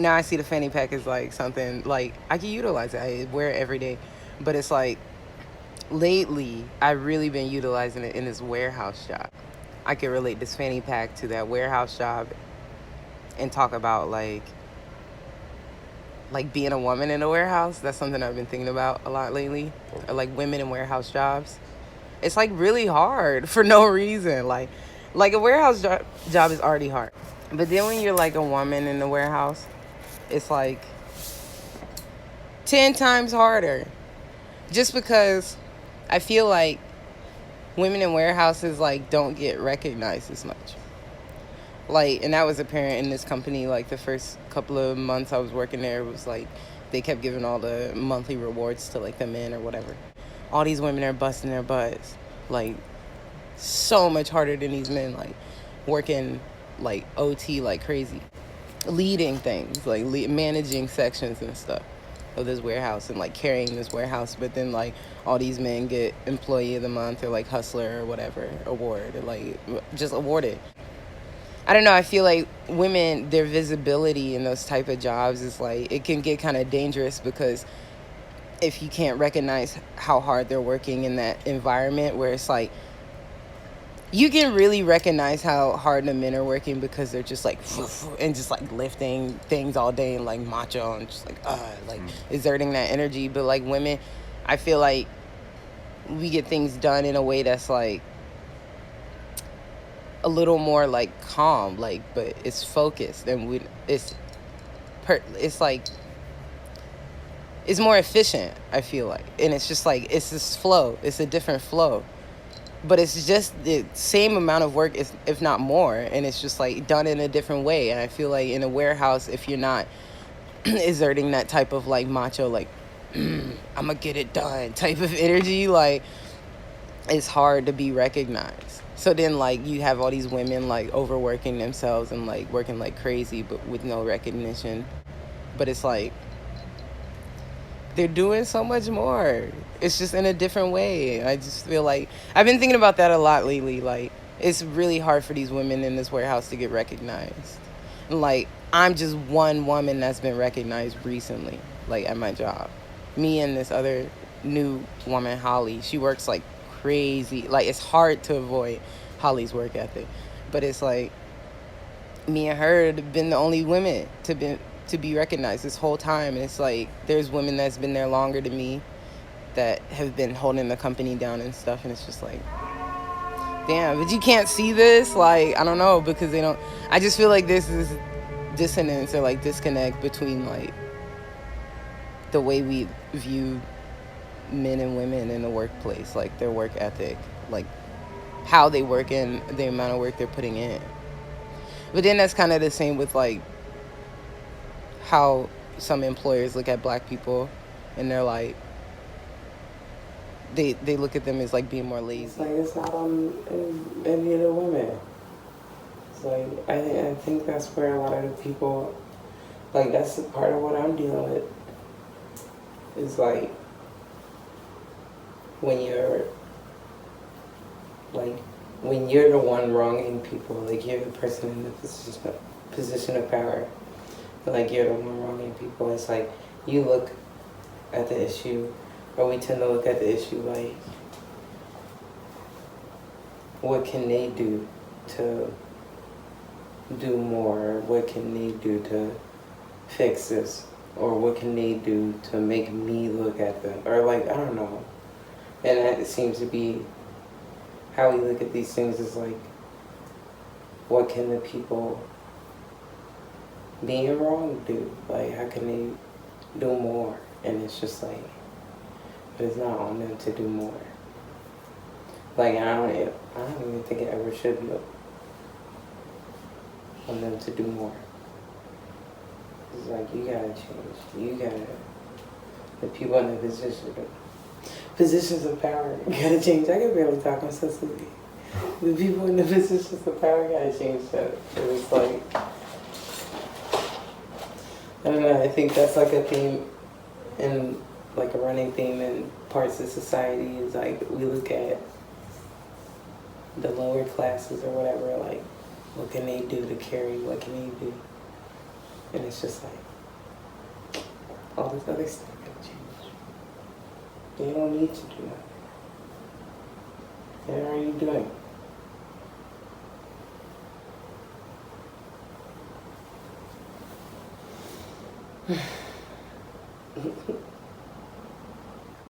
Now I see the fanny pack as like something like I can utilize it. I wear it every day, but it's like lately I've really been utilizing it in this warehouse job. I could relate this fanny pack to that warehouse job and talk about like being a woman in a warehouse. That's something I've been thinking about a lot lately. Or like women in warehouse jobs. It's like really hard for no reason. Like a warehouse job is already hard. But then when you're like a woman in the warehouse, it's like 10 times harder. Just because I feel like women in warehouses like don't get recognized as much. Like, and that was apparent in this company. Like the first couple of months I was working there, it was like they kept giving all the monthly rewards to like the men or whatever. All these women are busting their butts, like so much harder than these men, like working like OT like crazy, leading things, like managing sections and stuff of this warehouse and like carrying this warehouse. But then like all these men get employee of the month or like hustler or whatever award, or like just awarded. I don't know. I feel like women, their visibility in those type of jobs is like, it can get kind of dangerous because if you can't recognize how hard they're working in that environment where it's like, you can really recognize how hard the men are working because they're just like, and just like lifting things all day and like macho and just like exerting that energy. But like women, I feel like we get things done in a way that's like a little more like calm, like, but it's focused and it's like it's more efficient, I feel like. And it's just like it's this flow, it's a different flow, but it's just the same amount of work, if not more, and it's just like done in a different way. And I feel like in a warehouse, if you're not exerting that type of like macho, like I'm gonna get it done type of energy, like it's hard to be recognized. So then like you have all these women like overworking themselves and like working like crazy but with no recognition. But it's like they're doing so much more. It's just in a different way. I just feel like I've been thinking about that a lot lately. Like it's really hard for these women in this warehouse to get recognized. And like I'm just one woman that's been recognized recently, like at my job. Me and this other new woman, Holly, she works like crazy. Like it's hard to avoid Holly's work ethic. But it's like me and her have been the only women to be recognized this whole time. And it's like there's women that's been there longer than me that have been holding the company down and stuff, and it's just like damn, but you can't see this, like I don't know, because they don't. I just feel like this is dissonance or like disconnect between like the way we view men and women in the workplace, like their work ethic, like how they work and the amount of work they're putting in. But then that's kind of the same with like how some employers look at black people and they're like they look at them as like being more lazy. It's like it's not on any of the women. It's like I think that's where a lot of the people, like that's part of what I'm dealing with. It's like when you're like when you're the one wronging people, like you're the person in the position of power, like you're the one wronging people. It's like you look at the issue, or we tend to look at the issue like, what can they do to do more? What can they do to fix this? Or what can they do to make me look at them? Or like, I don't know. And that seems to be how we look at these things, is like, what can the people being wrong do? Like, how can they do more? And it's just like, but it's not on them to do more. Like, I don't even think it ever should be on them to do more. It's like, you gotta change. The people in the positions of power gotta change. I can barely talk on sensitivity. The people in the positions of power gotta change that. It's like, I don't know, I think that's like a theme, and like a running theme in parts of society, is like we look at the lower classes or whatever, like what can they do to carry, what can they do? And it's just like, All this other stuff can change. They don't need to do that. What are you doing?